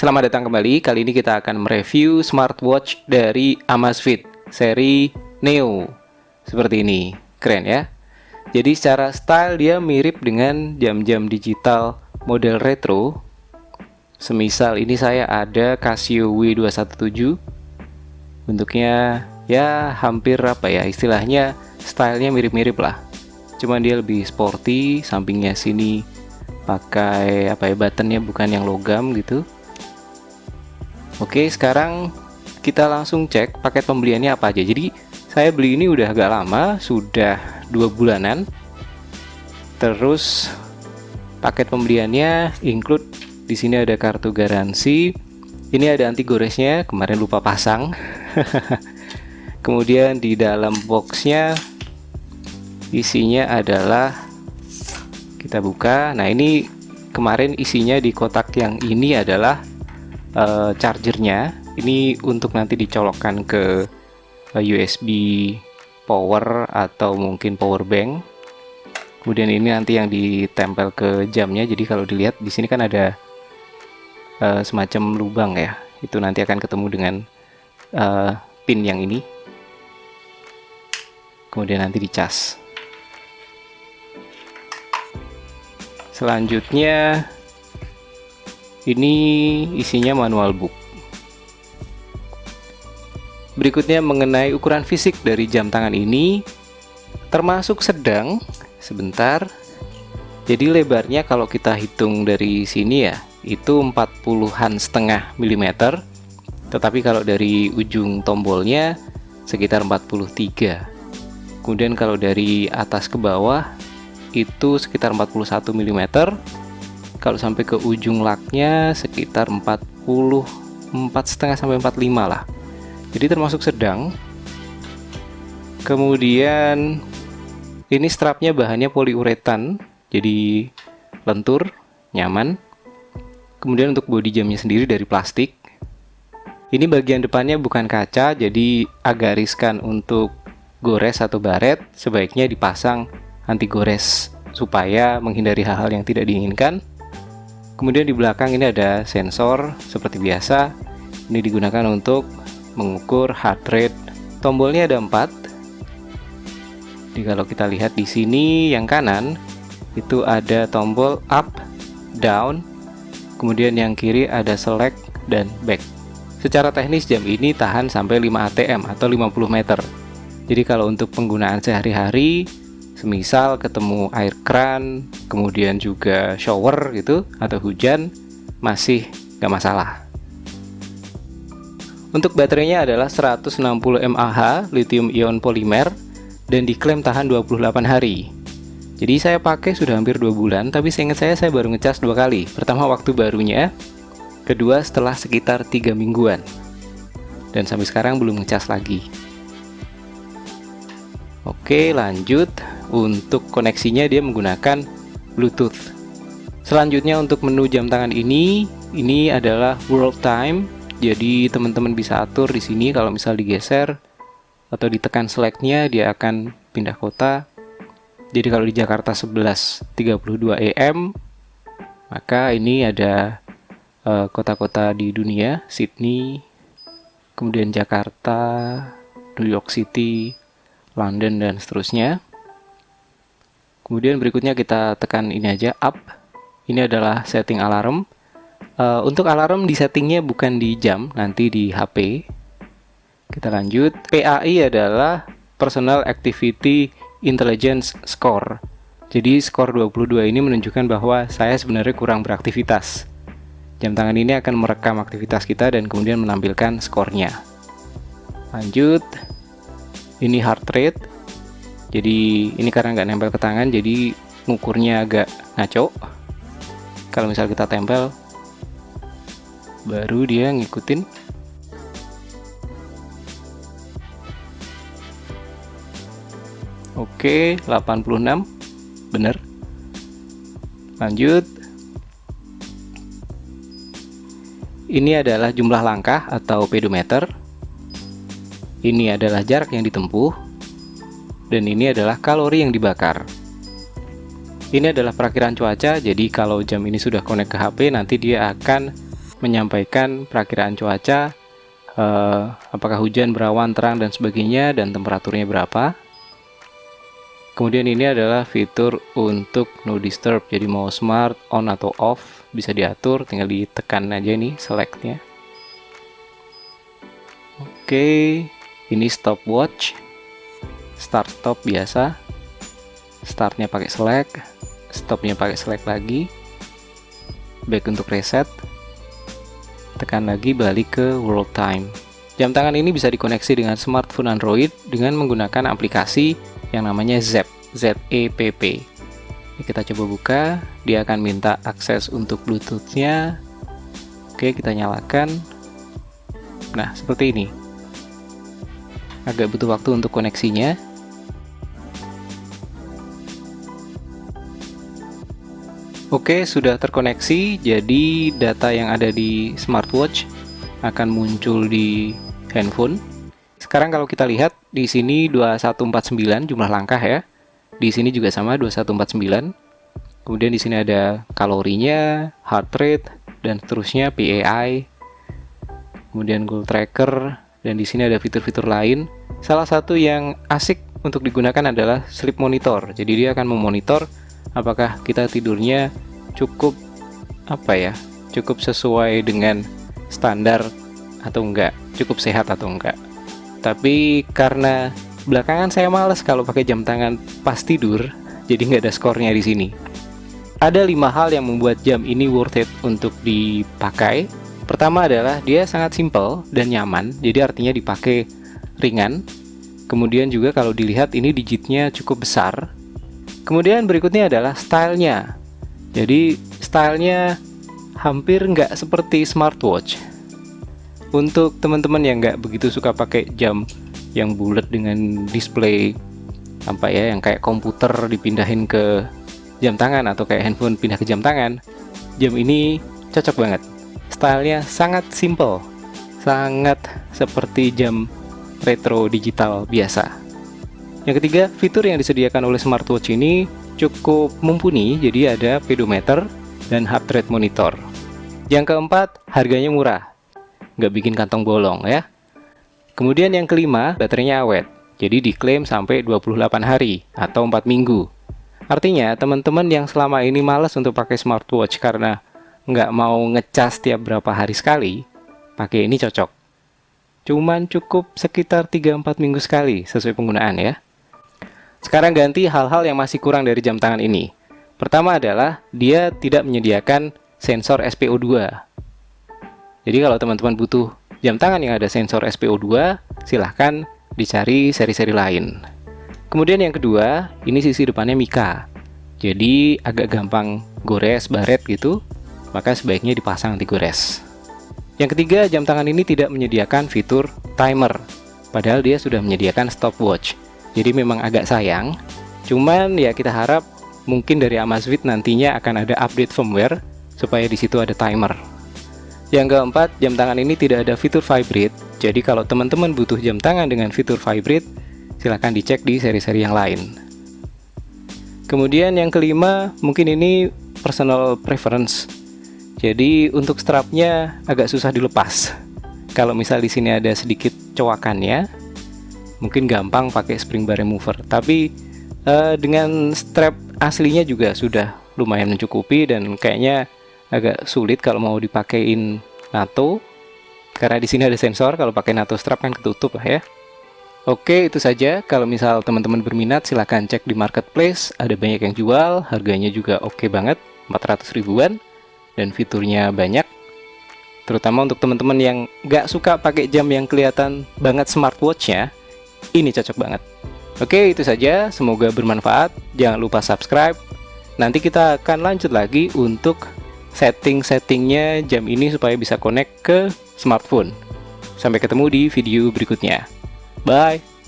Selamat datang kembali. Kali ini kita akan mereview smartwatch dari Amazfit seri Neo. Seperti ini, keren ya. Jadi secara style dia mirip dengan jam-jam digital model retro. Semisal ini saya ada Casio W217. Bentuknya ya hampir istilahnya stylenya mirip-mirip lah. Cuman dia lebih sporty, sampingnya sini pakai buttonnya bukan yang logam gitu. Oke, sekarang kita langsung cek paket pembeliannya apa aja. Jadi saya beli ini udah agak lama, sudah 2 bulanan. Terus paket pembeliannya include di sini ada kartu garansi. Ini ada anti goresnya, kemarin lupa pasang. Kemudian di dalam boxnya isinya adalah, kita buka. Nah, ini kemarin isinya di kotak yang ini adalah chargernya. Ini untuk nanti dicolokkan ke USB power atau mungkin power bank. Kemudian ini nanti yang ditempel ke jamnya. Jadi kalau dilihat di sini kan ada semacam lubang ya. Itu nanti akan ketemu dengan pin yang ini. Kemudian nanti dicas. Selanjutnya ini isinya manual book. Berikutnya mengenai ukuran fisik dari jam tangan ini, termasuk sedang. Sebentar. Jadi lebarnya kalau kita hitung dari sini ya, itu 40,5 mm. Tetapi kalau dari ujung tombolnya sekitar 43. Kemudian kalau dari atas ke bawah itu sekitar 41 mm. Kalau sampai ke ujung laknya sekitar 44,5 sampai 45 lah. Jadi termasuk sedang. Kemudian ini strapnya bahannya poliuretan, jadi lentur, nyaman. Kemudian untuk bodi jamnya sendiri dari plastik. Ini bagian depannya bukan kaca, jadi agak riskan untuk gores atau baret. Sebaiknya dipasang anti gores supaya menghindari hal-hal yang tidak diinginkan. Kemudian di belakang ini ada sensor seperti biasa. Ini digunakan untuk mengukur heart rate. Tombolnya ada 4. Jadi kalau kita lihat di sini yang kanan itu ada tombol up, down. Kemudian yang kiri ada select dan back. Secara teknis jam ini tahan sampai 5 ATM atau 50 meter. Jadi kalau untuk penggunaan sehari-hari, semisal ketemu air kran, kemudian juga shower gitu, atau hujan, masih nggak masalah. Untuk baterainya adalah 160 mAh lithium ion polimer dan diklaim tahan 28 hari. Jadi saya pakai sudah hampir 2 bulan, tapi seingat saya baru ngecas 2 kali. Pertama waktu barunya, kedua setelah sekitar 3 mingguan. Dan sampai sekarang belum ngecas lagi. Oke, lanjut. Untuk koneksinya dia menggunakan Bluetooth. Selanjutnya untuk menu jam tangan ini adalah world time. Jadi teman-teman bisa atur di sini kalau misal digeser atau ditekan selectnya dia akan pindah kota. Jadi kalau di Jakarta 11.32 AM, maka ini ada kota-kota di dunia, Sydney, kemudian Jakarta, New York City, London dan seterusnya. Kemudian berikutnya kita tekan ini aja, up. Ini adalah setting alarm. Untuk alarm di settingnya bukan di jam, nanti di HP. Kita lanjut. PAI adalah Personal Activity Intelligence Score. Jadi skor 22 ini menunjukkan bahwa saya sebenarnya kurang beraktivitas. Jam tangan ini akan merekam aktivitas kita dan kemudian menampilkan skornya. Lanjut. Ini heart rate. Jadi ini karena nggak nempel ke tangan, jadi ngukurnya agak ngaco. Kalau misal kita tempel, baru dia ngikutin. Oke, 86, bener. Lanjut. Ini adalah jumlah langkah atau pedometer. Ini adalah jarak yang ditempuh. Dan ini adalah kalori yang dibakar. Ini adalah perakiran cuaca, jadi kalau jam ini sudah connect ke HP, nanti dia akan menyampaikan perakiraan cuaca, apakah hujan, berawan, terang, dan sebagainya, dan temperaturnya berapa. Kemudian ini adalah fitur untuk no disturb, jadi mau smart, on atau off bisa diatur, tinggal ditekan aja nih selectnya. Oke, ini stopwatch, start stop biasa, startnya pakai select, stopnya pakai select lagi, back untuk reset, tekan lagi balik ke world time. Jam tangan ini bisa dikoneksi dengan smartphone Android dengan menggunakan aplikasi yang namanya ZEP, ZEPP. Ini kita coba buka, dia akan minta akses untuk Bluetooth-nya. Oke, kita nyalakan. Nah, seperti ini. Agak butuh waktu untuk koneksinya. Oke, sudah terkoneksi, jadi data yang ada di smartwatch akan muncul di handphone. Sekarang kalau kita lihat di sini 2149 jumlah langkah ya. Di sini juga sama 2149. Kemudian di sini ada kalorinya, heart rate, dan seterusnya PAI. Kemudian goal tracker, dan di sini ada fitur-fitur lain. Salah satu yang asik untuk digunakan adalah sleep monitor. Jadi dia akan memonitor apakah kita tidurnya cukup cukup sesuai dengan standar atau enggak, cukup sehat atau enggak. Tapi karena belakangan saya males kalau pakai jam tangan pas tidur, jadi nggak ada skornya di sini. Ada 5 hal yang membuat jam ini worth it untuk dipakai. Pertama adalah dia sangat simple dan nyaman, jadi artinya dipakai ringan. Kemudian juga kalau dilihat ini digitnya cukup besar. Kemudian berikutnya adalah stylenya. Jadi stylenya hampir nggak seperti smartwatch. Untuk teman-teman yang nggak begitu suka pakai jam yang bulat dengan display yang kayak komputer dipindahin ke jam tangan atau kayak handphone pindah ke jam tangan, jam ini cocok banget. Stylenya sangat simple, sangat seperti jam retro digital biasa. Yang ketiga, fitur yang disediakan oleh smartwatch ini cukup mumpuni, jadi ada pedometer dan heart rate monitor. Yang keempat, harganya murah, nggak bikin kantong bolong ya. Kemudian yang kelima, baterainya awet. Jadi diklaim sampai 28 hari atau 4 minggu. Artinya teman-teman yang selama ini malas untuk pakai smartwatch karena nggak mau ngecas tiap berapa hari sekali, pakai ini cocok. Cuman cukup sekitar 3-4 minggu sekali sesuai penggunaan ya. Sekarang ganti hal-hal yang masih kurang dari jam tangan ini. Pertama adalah dia tidak menyediakan sensor SPO2. Jadi kalau teman-teman butuh jam tangan yang ada sensor SPO2, silahkan dicari seri-seri lain. Kemudian yang kedua, ini sisi depannya Mika. Jadi agak gampang gores, baret gitu, maka sebaiknya dipasang anti gores. Yang ketiga, jam tangan ini tidak menyediakan fitur timer, padahal dia sudah menyediakan stopwatch. Jadi memang agak sayang, cuman ya kita harap mungkin dari Amazfit nantinya akan ada update firmware supaya di situ ada timer. Yang keempat, jam tangan ini tidak ada fitur vibrate. Jadi kalau teman-teman butuh jam tangan dengan fitur vibrate, silahkan dicek di seri-seri yang lain. Kemudian yang kelima, mungkin ini personal preference. Jadi untuk strapnya agak susah dilepas. Kalau misal di sini ada sedikit cowakannya, mungkin gampang pakai spring bar remover. Tapi dengan strap aslinya juga sudah lumayan mencukupi dan kayaknya agak sulit kalau mau dipakein NATO, karena di sini ada sensor. Kalau pakai NATO strap kan ketutup lah ya. Oke, itu saja. Kalau misal teman-teman berminat, silahkan cek di marketplace. Ada banyak yang jual, harganya juga oke banget, 400 ribuan, dan fiturnya banyak. Terutama untuk teman-teman yang nggak suka pakai jam yang kelihatan banget smartwatch-nya, ini cocok banget. Oke, itu saja. Semoga bermanfaat. Jangan lupa subscribe. Nanti kita akan lanjut lagi untuk setting-settingnya jam ini supaya bisa connect ke smartphone. Sampai ketemu di video berikutnya. Bye!